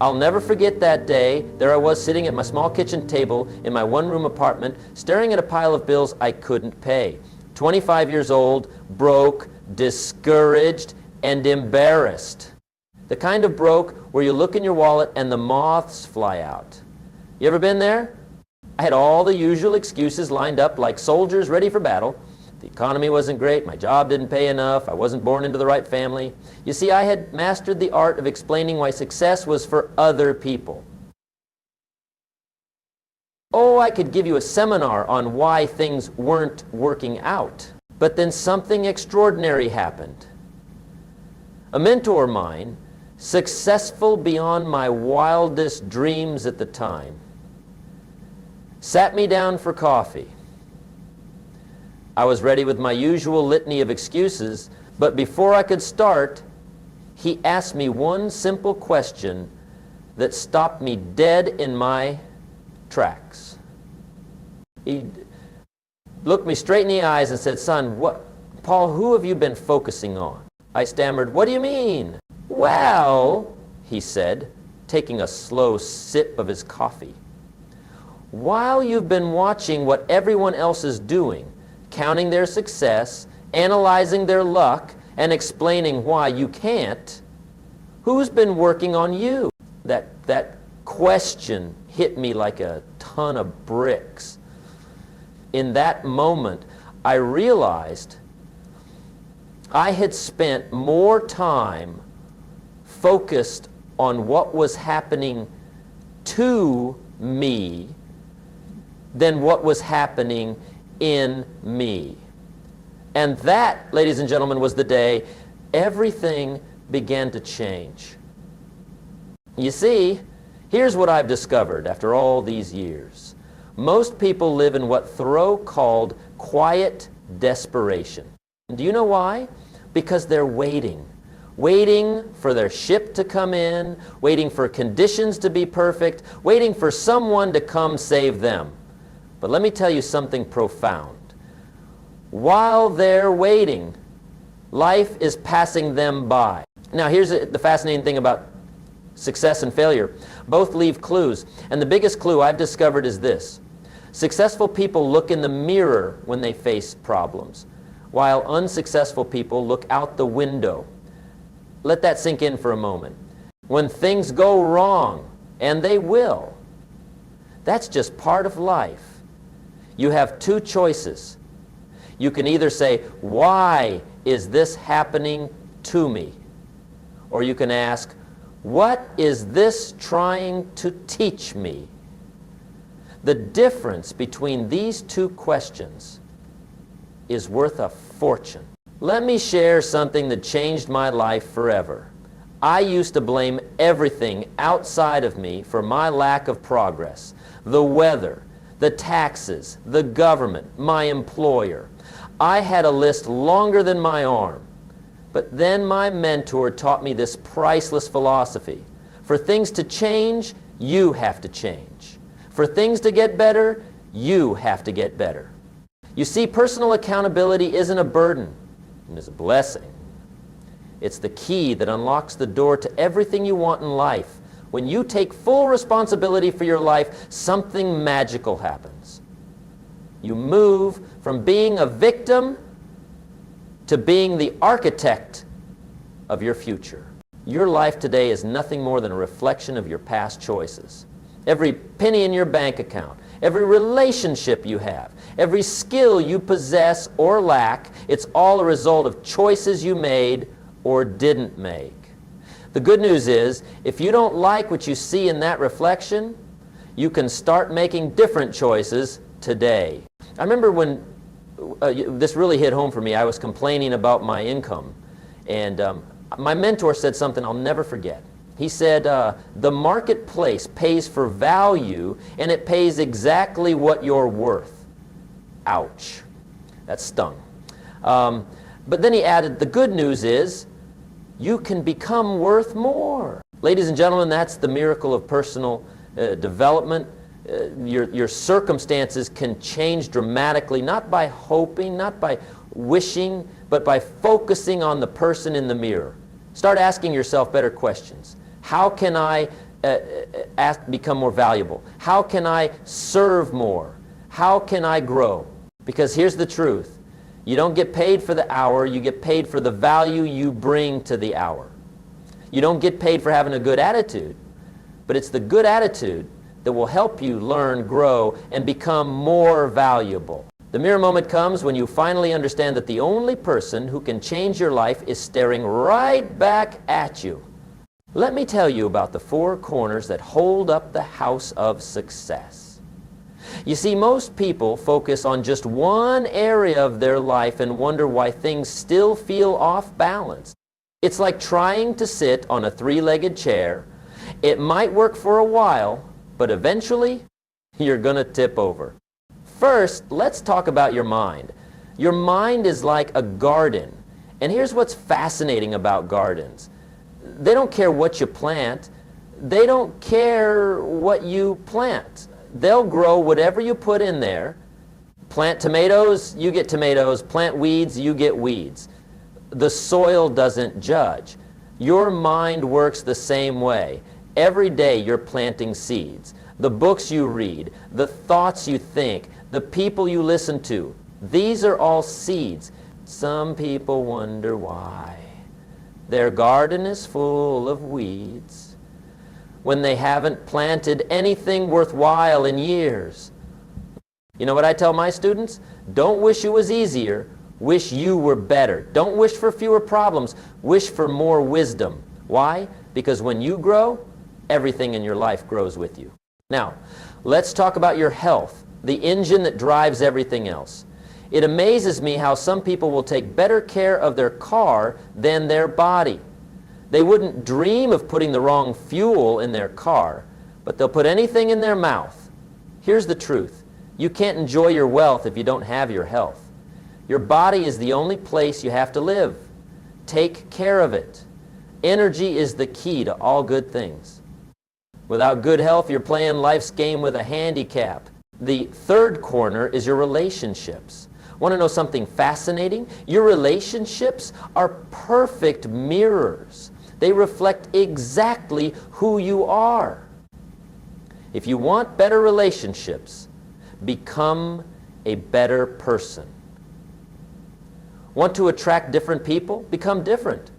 I'll never forget that day. There I was sitting at my small kitchen table in my one-room apartment, staring at a pile of bills I couldn't pay. 25 years old, broke, discouraged, and embarrassed. The kind of broke where you look in your wallet and the moths fly out. You ever been there? I had all the usual excuses lined up like soldiers ready for battle. The economy wasn't great, my job didn't pay enough, I wasn't born into the right family. You see, I had mastered the art of explaining why success was for other people. Oh, I could give you a seminar on why things weren't working out. But then something extraordinary happened. A mentor of mine, successful beyond my wildest dreams at the time, sat me down for coffee. I was ready with my usual litany of excuses, but before I could start, he asked me one simple question that stopped me dead in my tracks. He looked me straight in the eyes and said, "Son, Paul, who have you been focusing on?" I stammered, "What do you mean?" "Well," he said, taking a slow sip of his coffee, "while you've been watching what everyone else is doing, counting their success, analyzing their luck, and explaining why you can't, who's been working on you?" That question hit me like a ton of bricks. In that moment, I realized I had spent more time focused on what was happening to me than what was happening in me. And that, ladies and gentlemen, was the day everything began to change. You see, here's what I've discovered after all these years. Most people live in what Thoreau called quiet desperation. And do you know why? Because they're waiting for their ship to come in, waiting for conditions to be perfect, waiting for someone to come save them. But let me tell you something profound. While they're waiting, life is passing them by. Now here's the fascinating thing about success and failure. Both leave clues. And the biggest clue I've discovered is this. Successful people look in the mirror when they face problems, while unsuccessful people look out the window. Let that sink in for a moment. When things go wrong, and they will, that's just part of life. You have two choices. You can either say, "Why is this happening to me?" Or you can ask, "What is this trying to teach me?" The difference between these two questions is worth a fortune. Let me share something that changed my life forever. I used to blame everything outside of me for my lack of progress. The weather, the taxes, the government, my employer. I had a list longer than my arm. But then my mentor taught me this priceless philosophy. For things to change, you have to change. For things to get better, you have to get better. You see, personal accountability isn't a burden, it is a blessing. It's the key that unlocks the door to everything you want in life. When you take full responsibility for your life, something magical happens. You move from being a victim to being the architect of your future. Your life today is nothing more than a reflection of your past choices. Every penny in your bank account, every relationship you have, every skill you possess or lack, it's all a result of choices you made or didn't make. The good news is, if you don't like what you see in that reflection, you can start making different choices today. I remember when this really hit home for me. I was complaining about my income, and my mentor said something I'll never forget. He said, the marketplace pays for value, and it pays exactly what you're worth. Ouch. That stung. But then he added, the good news is, you can become worth more. Ladies and gentlemen, that's the miracle of personal development. Your circumstances can change dramatically, not by hoping, not by wishing, but by focusing on the person in the mirror. Start asking yourself better questions. How can I become more valuable? How can I serve more? How can I grow? Because here's the truth. You don't get paid for the hour, you get paid for the value you bring to the hour. You don't get paid for having a good attitude, but it's the good attitude that will help you learn, grow, and become more valuable. The mirror moment comes when you finally understand that the only person who can change your life is staring right back at you. Let me tell you about the 4 corners that hold up the house of success. You see, most people focus on just one area of their life and wonder why things still feel off balance. It's like trying to sit on a 3-legged chair. It might work for a while, but eventually you're going to tip over. First, let's talk about your mind. Your mind is like a garden. And here's what's fascinating about gardens. They don't care what you plant. They don't care what you plant. They'll grow whatever you put in there. Plant tomatoes, you get tomatoes. Plant weeds, you get weeds. The soil doesn't judge. Your mind works the same way. Every day you're planting seeds. The books you read, the thoughts you think, the people you listen to, these are all seeds. Some people wonder why. Their garden is full of weeds when they haven't planted anything worthwhile in years. You know what I tell my students? Don't wish it was easier. Wish you were better. Don't wish for fewer problems. Wish for more wisdom. Why? Because when you grow, everything in your life grows with you. Now, let's talk about your health, the engine that drives everything else. It amazes me how some people will take better care of their car than their body. They wouldn't dream of putting the wrong fuel in their car, but they'll put anything in their mouth. Here's the truth. You can't enjoy your wealth if you don't have your health. Your body is the only place you have to live. Take care of it. Energy is the key to all good things. Without good health, you're playing life's game with a handicap. The 3rd corner is your relationships. Want to know something fascinating? Your relationships are perfect mirrors. They reflect exactly who you are. If you want better relationships, become a better person. Want to attract different people? Become different.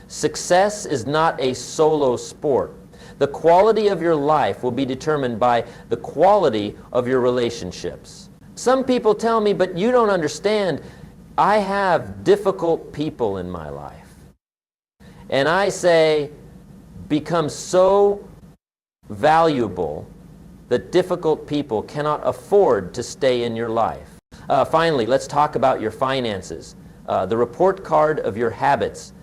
Success is not a solo sport. The quality of your life will be determined by the quality of your relationships. Some people tell me, but you don't understand. I have difficult people in my life. And I say, become so valuable that difficult people cannot afford to stay in your life. Finally, let's talk about your finances, the report card of your habits.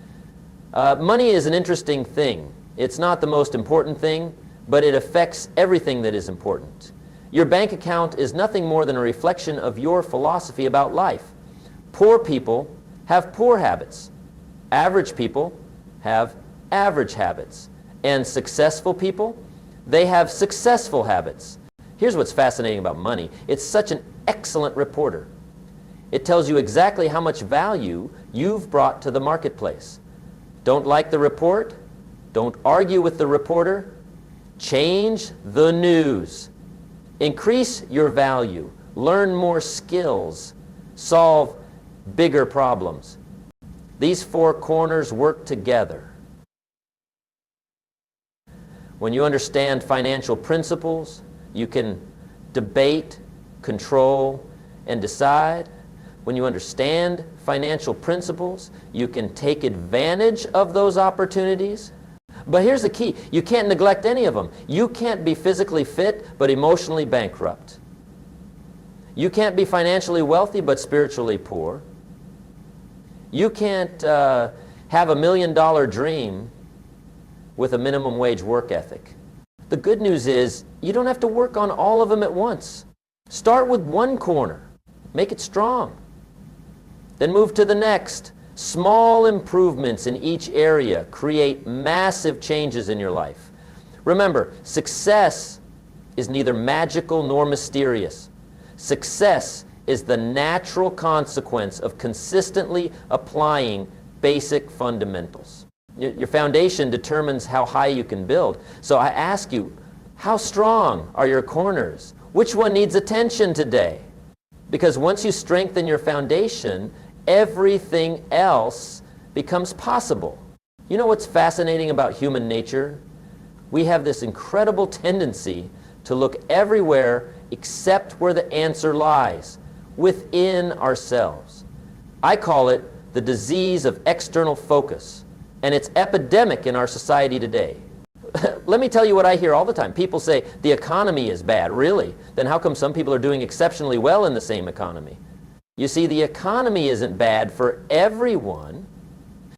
Money is an interesting thing. It's not the most important thing, but it affects everything that is important. Your bank account is nothing more than a reflection of your philosophy about life. Poor people have poor habits. Average people have average habits. And successful people, they have successful habits. Here's what's fascinating about money. It's such an excellent reporter. It tells you exactly how much value you've brought to the marketplace. Don't like the report? Don't argue with the reporter. Change the news. Increase your value. Learn more skills. Solve bigger problems. These 4 corners work together. When you understand financial principles, you can debate, control, and decide. When you understand financial principles, you can take advantage of those opportunities. But here's the key. You can't neglect any of them. You can't be physically fit but emotionally bankrupt. You can't be financially wealthy but spiritually poor. You can't have a $1 million dream with a minimum wage work ethic. The good news is you don't have to work on all of them at once. Start with one corner. Make it strong. Then move to the next. Small improvements in each area create massive changes in your life. Remember, success is neither magical nor mysterious. Success is the natural consequence of consistently applying basic fundamentals. Your foundation determines how high you can build. So I ask you, how strong are your corners? Which one needs attention today? Because once you strengthen your foundation, everything else becomes possible. You know what's fascinating about human nature? We have this incredible tendency to look everywhere except where the answer lies, within ourselves. I call it the disease of external focus, and it's epidemic in our society today. Let me tell you what I hear all the time. People say, the economy is bad. Really? Then how come some people are doing exceptionally well in the same economy? You see, the economy isn't bad for everyone.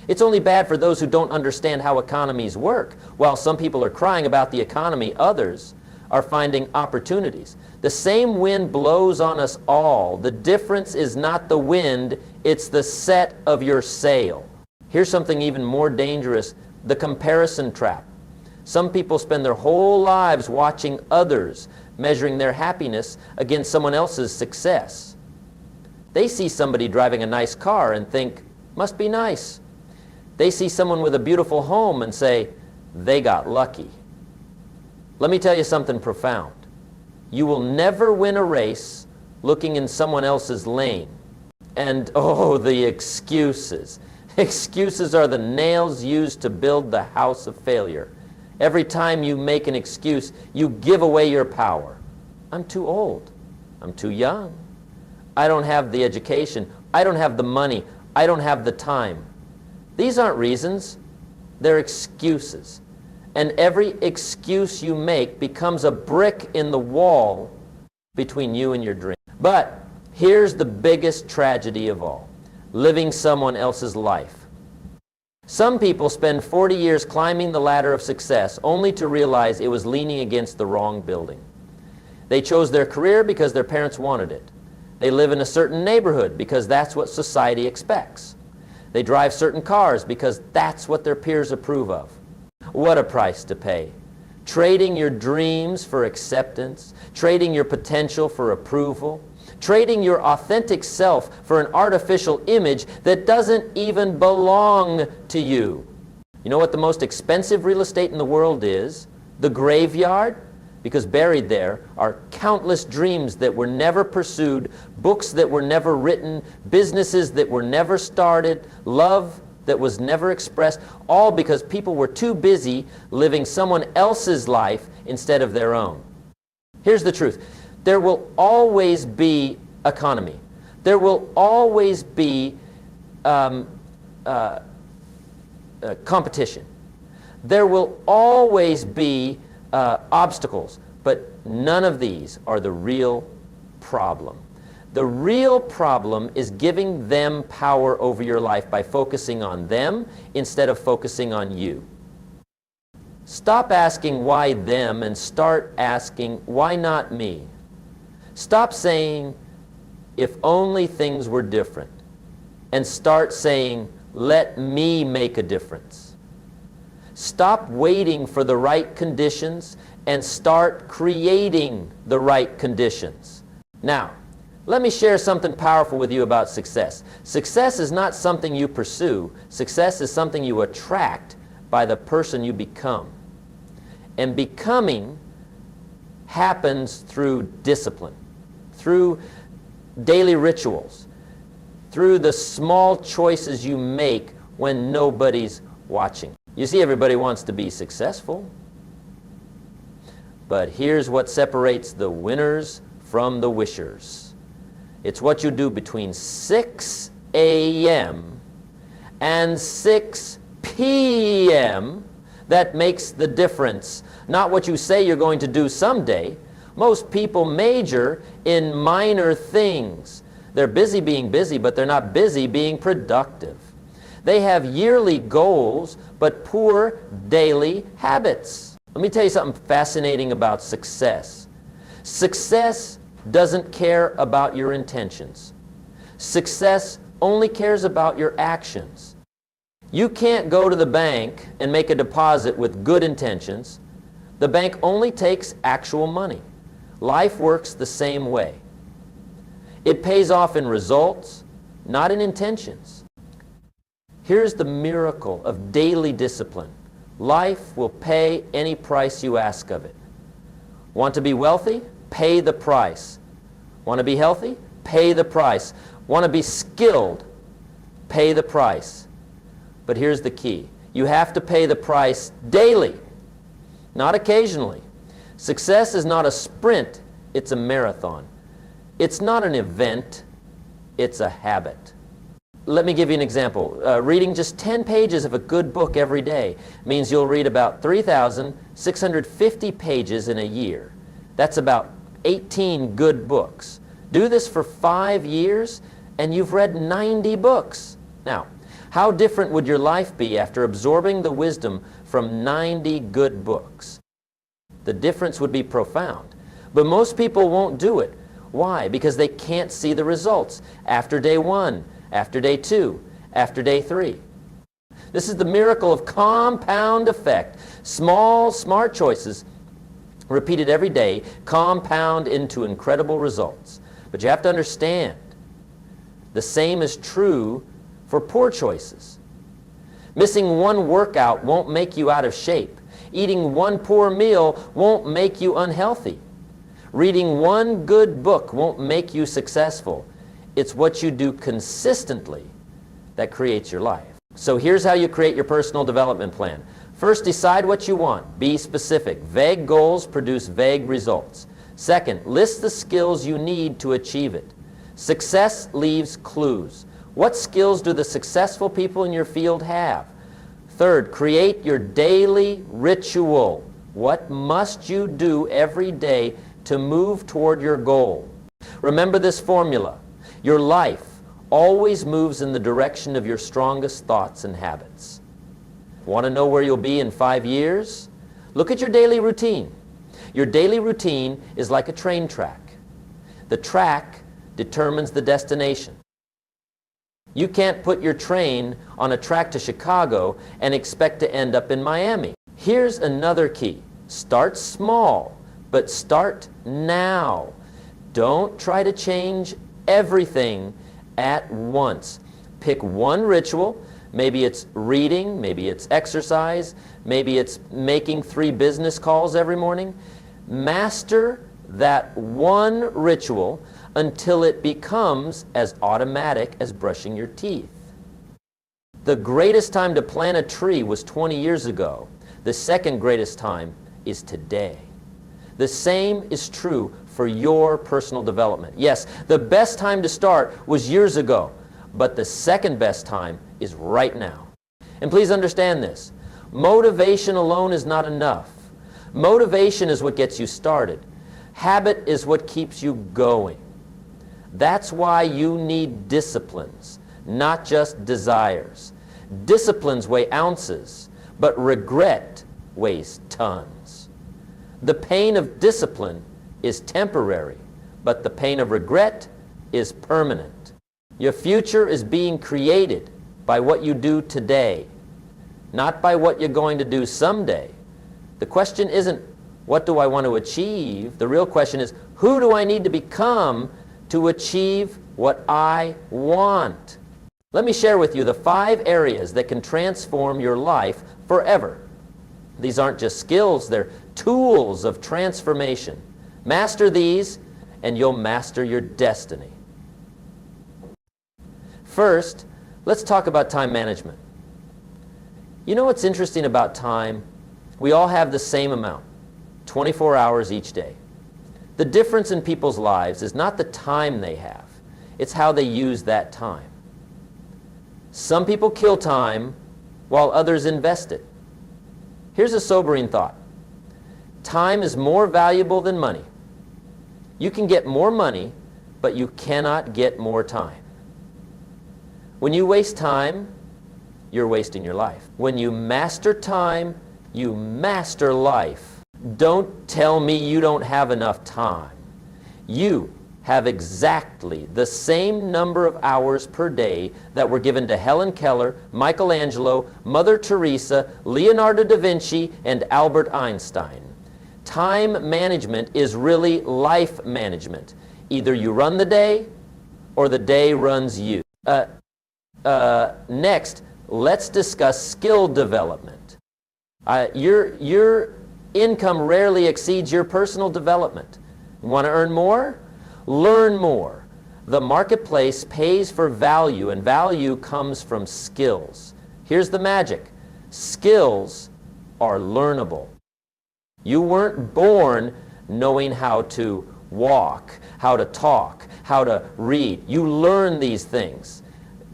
It's only bad for those who don't understand how economies work. While some people are crying about the economy, others are finding opportunities. The same wind blows on us all. The difference is not the wind, it's the set of your sail. Here's something even more dangerous, the comparison trap. Some people spend their whole lives watching others, measuring their happiness against someone else's success. They see somebody driving a nice car and think, must be nice. They see someone with a beautiful home and say, they got lucky. Let me tell you something profound. You will never win a race looking in someone else's lane. And oh, the excuses. Excuses are the nails used to build the house of failure. Every time you make an excuse, you give away your power. I'm too old. I'm too young. I don't have the education. I don't have the money. I don't have the time. These aren't reasons. They're excuses. And every excuse you make becomes a brick in the wall between you and your dream. But here's the biggest tragedy of all, living someone else's life. Some people spend 40 years climbing the ladder of success only to realize it was leaning against the wrong building. They chose their career because their parents wanted it. They live in a certain neighborhood because that's what society expects. They drive certain cars because that's what their peers approve of. What a price to pay. Trading your dreams for acceptance, trading your potential for approval, trading your authentic self for an artificial image that doesn't even belong to you. You know what the most expensive real estate in the world is? The graveyard. Because buried there are countless dreams that were never pursued, books that were never written, businesses that were never started, love that was never expressed, all because people were too busy living someone else's life instead of their own. Here's the truth. There will always be economy. There will always be competition. There will always be obstacles, but none of these are the real problem. The real problem is giving them power over your life by focusing on them instead of focusing on you. Stop asking why them and start asking why not me. Stop saying if only things were different and start saying let me make a difference. Stop waiting for the right conditions and start creating the right conditions. Now, let me share something powerful with you about success. Success is not something you pursue. Success is something you attract by the person you become. And becoming happens through discipline, through daily rituals, through the small choices you make when nobody's watching. You see, everybody wants to be successful. But here's what separates the winners from the wishers. It's what you do between 6 a.m. and 6 p.m. that makes the difference. Not what you say you're going to do someday. Most people major in minor things. They're busy being busy, but they're not busy being productive. They have yearly goals, but poor daily habits. Let me tell you something fascinating about success. Success doesn't care about your intentions. Success only cares about your actions. You can't go to the bank and make a deposit with good intentions. The bank only takes actual money. Life works the same way. It pays off in results, not in intentions. Here's the miracle of daily discipline. Life will pay any price you ask of it. Want to be wealthy? Pay the price. Want to be healthy? Pay the price. Want to be skilled? Pay the price. But here's the key. You have to pay the price daily, not occasionally. Success is not a sprint, it's a marathon. It's not an event, it's a habit. Let me give you an example. Reading just 10 pages of a good book every day means you'll read about 3,650 pages in a year. That's about 18 good books. Do this for 5 years and you've read 90 books. Now, how different would your life be after absorbing the wisdom from 90 good books? The difference would be profound. But most people won't do it. Why? Because they can't see the results after day 1, after day 2, after day 3. This is the miracle of compound effect. Small, smart choices repeated every day compound into incredible results. But you have to understand, the same is true for poor choices. Missing one workout won't make you out of shape. Eating one poor meal won't make you unhealthy. Reading one good book won't make you successful. It's what you do consistently that creates your life. So here's how you create your personal development plan. First, decide what you want. Be specific. Vague goals produce vague results. Second, list the skills you need to achieve it. Success leaves clues. What skills do the successful people in your field have? Third, create your daily ritual. What must you do every day to move toward your goal? Remember this formula. Your life always moves in the direction of your strongest thoughts and habits. Want to know where you'll be in 5 years? Look at your daily routine. Your daily routine is like a train track. The track determines the destination. You can't put your train on a track to Chicago and expect to end up in Miami. Here's another key. Start small, but start now. Don't try to change everything at once. Pick one ritual. Maybe it's reading, maybe it's exercise, maybe it's making 3 business calls every morning. Master that one ritual until it becomes as automatic as brushing your teeth. The greatest time to plant a tree was 20 years ago. The second greatest time is today. The same is true for your personal development. Yes, the best time to start was years ago, but the second best time is right now. And please understand this. Motivation alone is not enough. Motivation is what gets you started. Habit is what keeps you going. That's why you need disciplines, not just desires. Disciplines weigh ounces, but regret weighs tons. The pain of discipline is temporary, but the pain of regret is permanent. Your future is being created by what you do today, not by what you're going to do someday. The question isn't, what do I want to achieve? The real question is, who do I need to become to achieve what I want? Let me share with you the 5 areas that can transform your life forever. These aren't just skills, they're tools of transformation. Master these, and you'll master your destiny. First, let's talk about time management. You know what's interesting about time? We all have the same amount, 24 hours each day. The difference in people's lives is not the time they have, it's how they use that time. Some people kill time while others invest it. Here's a sobering thought. Time is more valuable than money. You can get more money, but you cannot get more time. When you waste time, you're wasting your life. When you master time, you master life. Don't tell me you don't have enough time. You have exactly the same number of hours per day that were given to Helen Keller, Michelangelo, Mother Teresa, Leonardo da Vinci, and Albert Einstein. Time management is really life management. Either you run the day or the day runs you. Next, let's discuss skill development. Your income rarely exceeds your personal development. You want to earn more? Learn more. The marketplace pays for value, and value comes from skills. Here's the magic. Skills are learnable. You weren't born knowing how to walk, how to talk, how to read. You learn these things.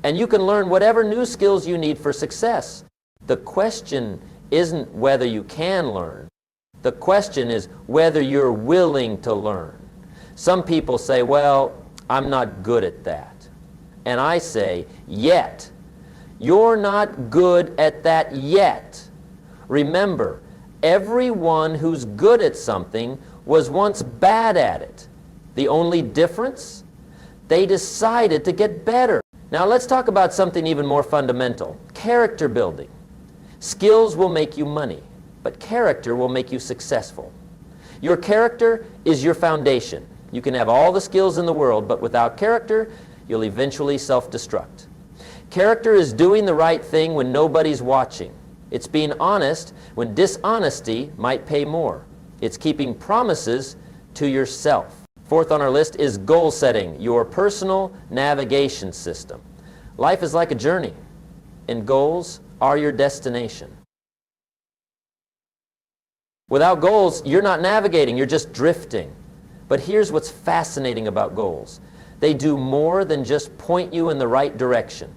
And you can learn whatever new skills you need for success. The question isn't whether you can learn. The question is whether you're willing to learn. Some people say, well, I'm not good at that. And I say, yet. You're not good at that yet. Remember, everyone who's good at something was once bad at it. The only difference? They decided to get better. Now let's talk about something even more fundamental. Character building. Skills will make you money, but character will make you successful. Your character is your foundation. You can have all the skills in the world, but without character, you'll eventually self-destruct. Character is doing the right thing when nobody's watching. It's being honest when dishonesty might pay more. It's keeping promises to yourself. Fourth on our list is goal setting, your personal navigation system. Life is like a journey, and goals are your destination. Without goals, you're not navigating, you're just drifting. But here's what's fascinating about goals. They do more than just point you in the right direction.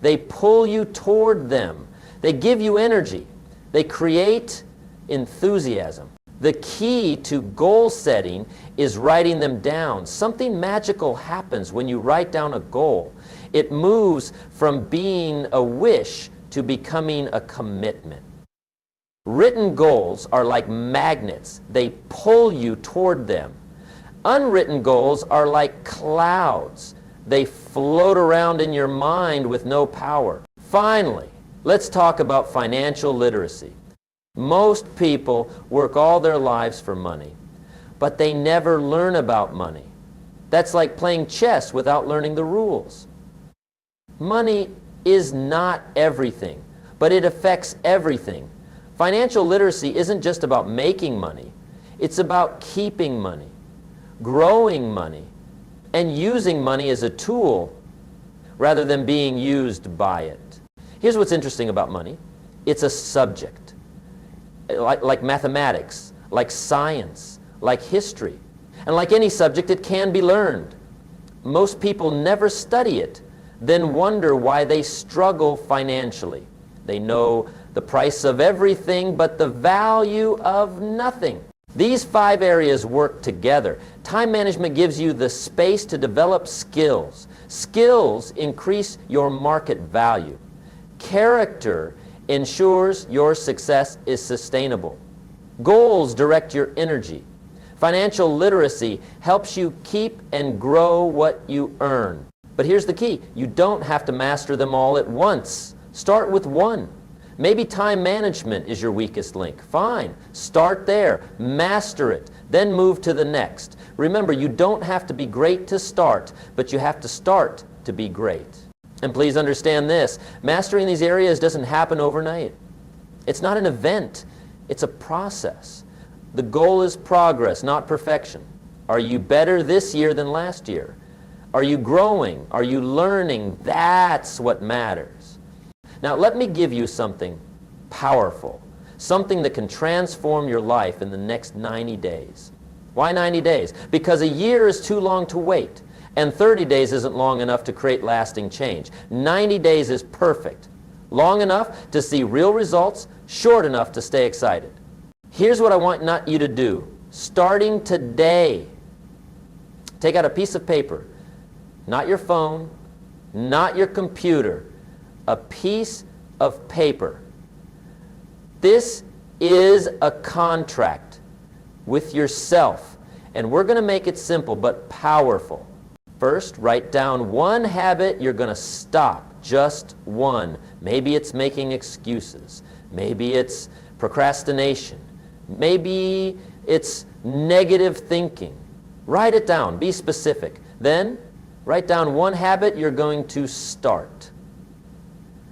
They pull you toward them. They give you energy. They create enthusiasm. The key to goal setting is writing them down. Something magical happens when you write down a goal. It moves from being a wish to becoming a commitment. Written goals are like magnets. They pull you toward them. Unwritten goals are like clouds. They float around in your mind with no power. Finally, let's talk about financial literacy. Most people work all their lives for money, but they never learn about money. That's like playing chess without learning the rules. Money is not everything, but it affects everything. Financial literacy isn't just about making money. It's about keeping money, growing money, and using money as a tool rather than being used by it. Here's what's interesting about money. It's a subject. Like mathematics, like science, like history. And like any subject, it can be learned. Most people never study it, then wonder why they struggle financially. They know the price of everything, but the value of nothing. These 5 areas work together. Time management gives you the space to develop skills. Skills increase your market value. Character ensures your success is sustainable. Goals direct your energy. Financial literacy helps you keep and grow what you earn. But here's the key. You don't have to master them all at once. Start with one. Maybe time management is your weakest link. Fine. Start there. Master it. Then move to the next. Remember, you don't have to be great to start, but you have to start to be great. And please understand this. Mastering these areas doesn't happen overnight. It's not an event. It's a process. The goal is progress, not perfection. Are you better this year than last year? Are you growing? Are you learning? That's what matters. Now, let me give you something powerful, something that can transform your life in the next 90 days. Why 90 days? Because a year is too long to wait, and 30 days isn't long enough to create lasting change. 90 days is perfect. Long enough to see real results, short enough to stay excited. Here's what I want you to do. Starting today, take out a piece of paper, not your phone, not your computer, a piece of paper. This is a contract with yourself, and we're going to make it simple but powerful. First, write down one habit you're going to stop, just one. Maybe it's making excuses. Maybe it's procrastination. Maybe it's negative thinking. Write it down. Be specific. Then, write down one habit you're going to start.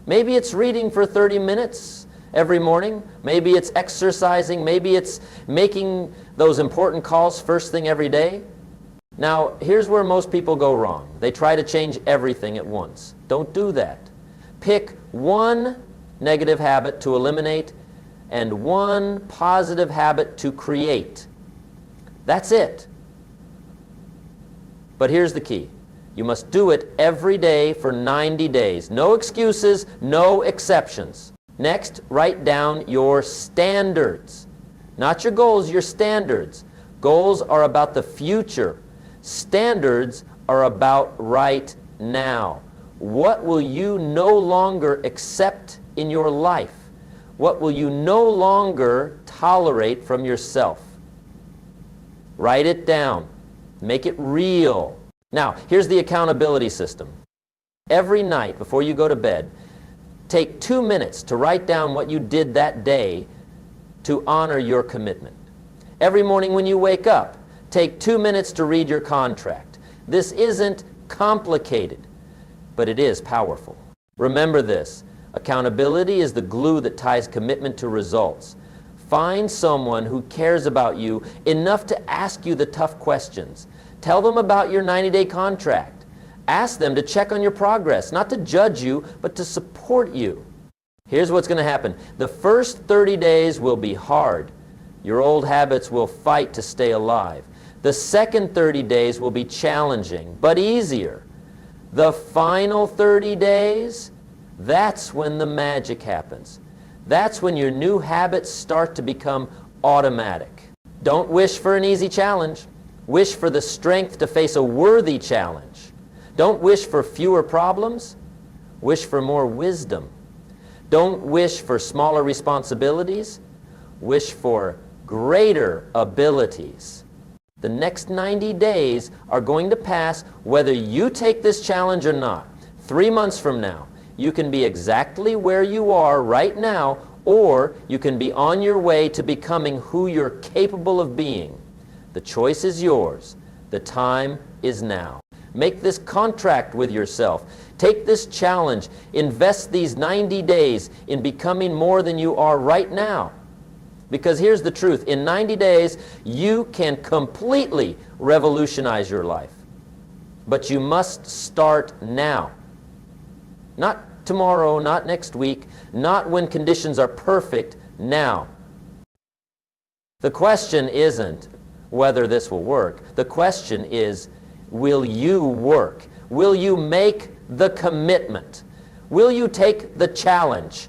Maybe it's reading for 30 minutes every morning. Maybe it's exercising. Maybe it's making those important calls first thing every day. Now, here's where most people go wrong. They try to change everything at once. Don't do that. Pick one negative habit to eliminate and one positive habit to create. That's it. But here's the key. You must do it every day for 90 days. No excuses, no exceptions. Next, write down your standards. Not your goals, your standards. Goals are about the future. Standards are about right now. What will you no longer accept in your life? What will you no longer tolerate from yourself? Write it down. Make it real. Now, here's the accountability system. Every night before you go to bed, take 2 minutes to write down what you did that day to honor your commitment. Every morning when you wake up, take 2 minutes to read your contract. This isn't complicated, but it is powerful. Remember this. Accountability is the glue that ties commitment to results. Find someone who cares about you enough to ask you the tough questions. Tell them about your 90-day contract. Ask them to check on your progress, not to judge you, but to support you. Here's what's going to happen. The first 30 days will be hard. Your old habits will fight to stay alive. The second 30 days will be challenging, but easier. The final 30 days, that's when the magic happens. That's when your new habits start to become automatic. Don't wish for an easy challenge. Wish for the strength to face a worthy challenge. Don't wish for fewer problems. Wish for more wisdom. Don't wish for smaller responsibilities. Wish for greater abilities. The next 90 days are going to pass whether you take this challenge or not. 3 months from now, you can be exactly where you are right now, or you can be on your way to becoming who you're capable of being. The choice is yours. The time is now. Make this contract with yourself. Take this challenge. Invest these 90 days in becoming more than you are right now. Because here's the truth. In 90 days, you can completely revolutionize your life. But you must start now. Not tomorrow, not next week, not when conditions are perfect, now. The question isn't whether this will work. The question is, will you work? Will you make the commitment? Will you take the challenge?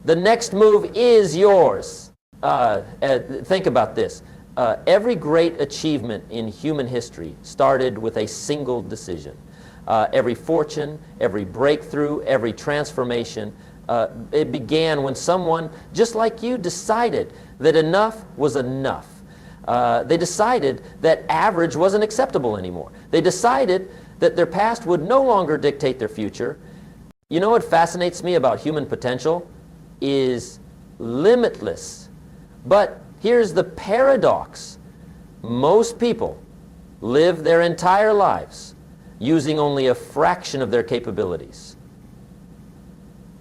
The next move is yours. Think about this. Every great achievement in human history started with a single decision. Every fortune, every breakthrough, every transformation, it began when someone, just like you, decided that enough was enough. They decided that average wasn't acceptable anymore. They decided that their past would no longer dictate their future. You know what fascinates me about human potential is limitless. But here's the paradox. Most people live their entire lives using only a fraction of their capabilities.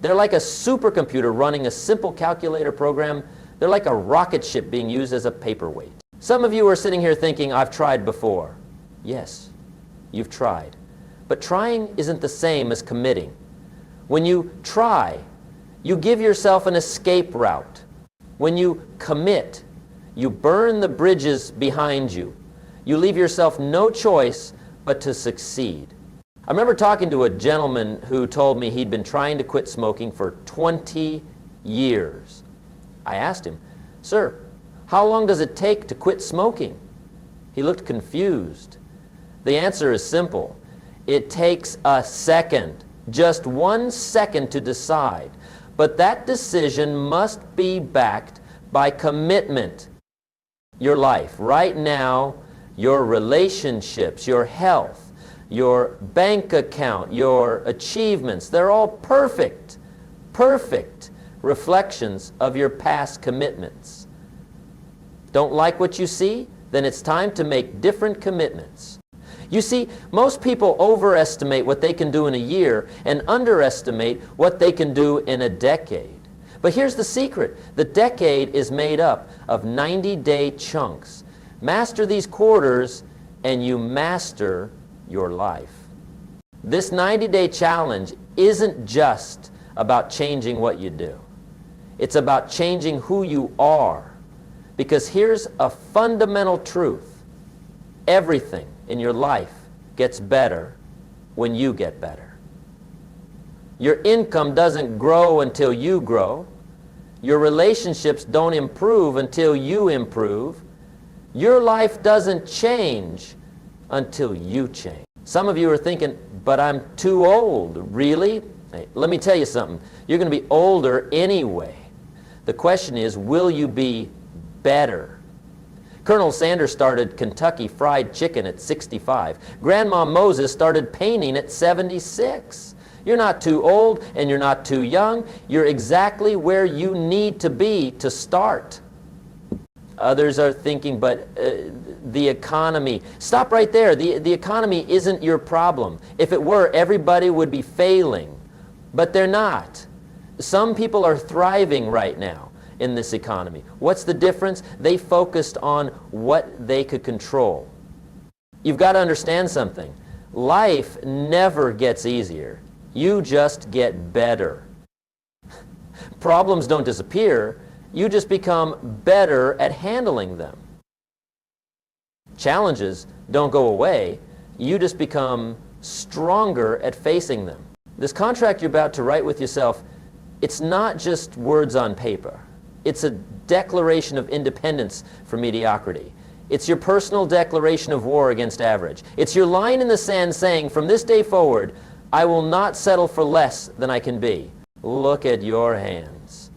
They're like a supercomputer running a simple calculator program. They're like a rocket ship being used as a paperweight. Some of you are sitting here thinking, I've tried before. Yes, you've tried. But trying isn't the same as committing. When you try, you give yourself an escape route. When you commit, you burn the bridges behind you. You leave yourself no choice but to succeed. I remember talking to a gentleman who told me he'd been trying to quit smoking for 20 years. I asked him, "Sir, how long does it take to quit smoking?" He looked confused. The answer is simple. It takes a second, just 1 second to decide. But that decision must be backed by commitment. Your life, right now, your relationships, your health, your bank account, your achievements, they're all perfect reflections of your past commitments. Don't like what you see? Then it's time to make different commitments. You see, most people overestimate what they can do in a year and underestimate what they can do in a decade. But here's the secret. The decade is made up of 90-day chunks. Master these quarters and you master your life. This 90-day challenge isn't just about changing what you do. It's about changing who you are. Because here's a fundamental truth. Everything in your life gets better when you get better. Your income doesn't grow until you grow. Your relationships don't improve until you improve. Your life doesn't change until you change. Some of you are thinking, but I'm too old. Really? Hey, let me tell you something. You're going to be older anyway. The question is, will you be better? Colonel Sanders started Kentucky Fried Chicken at 65. Grandma Moses started painting at 76. You're not too old and you're not too young. You're exactly where you need to be to start. Others are thinking, but the economy. Stop right there. The economy isn't your problem. If it were, everybody would be failing. But they're not. Some people are thriving right now in this economy. What's the difference? They focused on what they could control. You've got to understand something. Life never gets easier. You just get better. Problems don't disappear. You just become better at handling them. Challenges don't go away. You just become stronger at facing them. This contract you're about to write with yourself, it's not just words on paper. It's a declaration of independence from mediocrity. It's your personal declaration of war against average. It's your line in the sand saying, from this day forward, I will not settle for less than I can be. Look at your hands.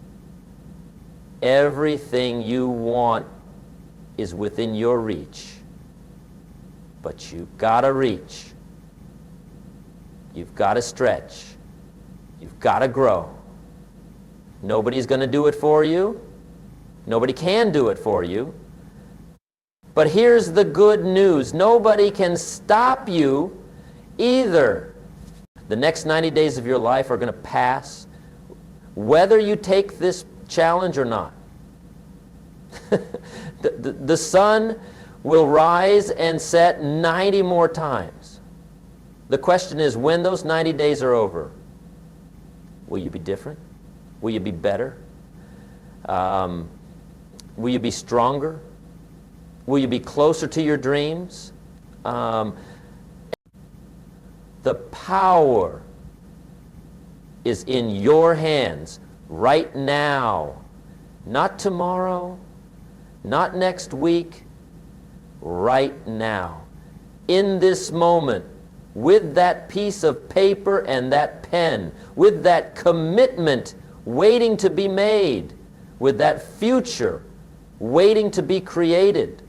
Everything you want is within your reach. But you've got to reach. You've got to stretch. You've got to grow. Nobody's going to do it for you. Nobody can do it for you. But here's the good news. Nobody can stop you either. The next 90 days of your life are going to pass, whether you take this challenge or not. The sun will rise and set 90 more times. The question is, when those 90 days are over, will you be different? Will you be better? Will you be stronger? Will you be closer to your dreams? The power is in your hands right now. Not tomorrow, not next week, right now. In this moment, with that piece of paper and that pen, with that commitment waiting to be made, with that future waiting to be created.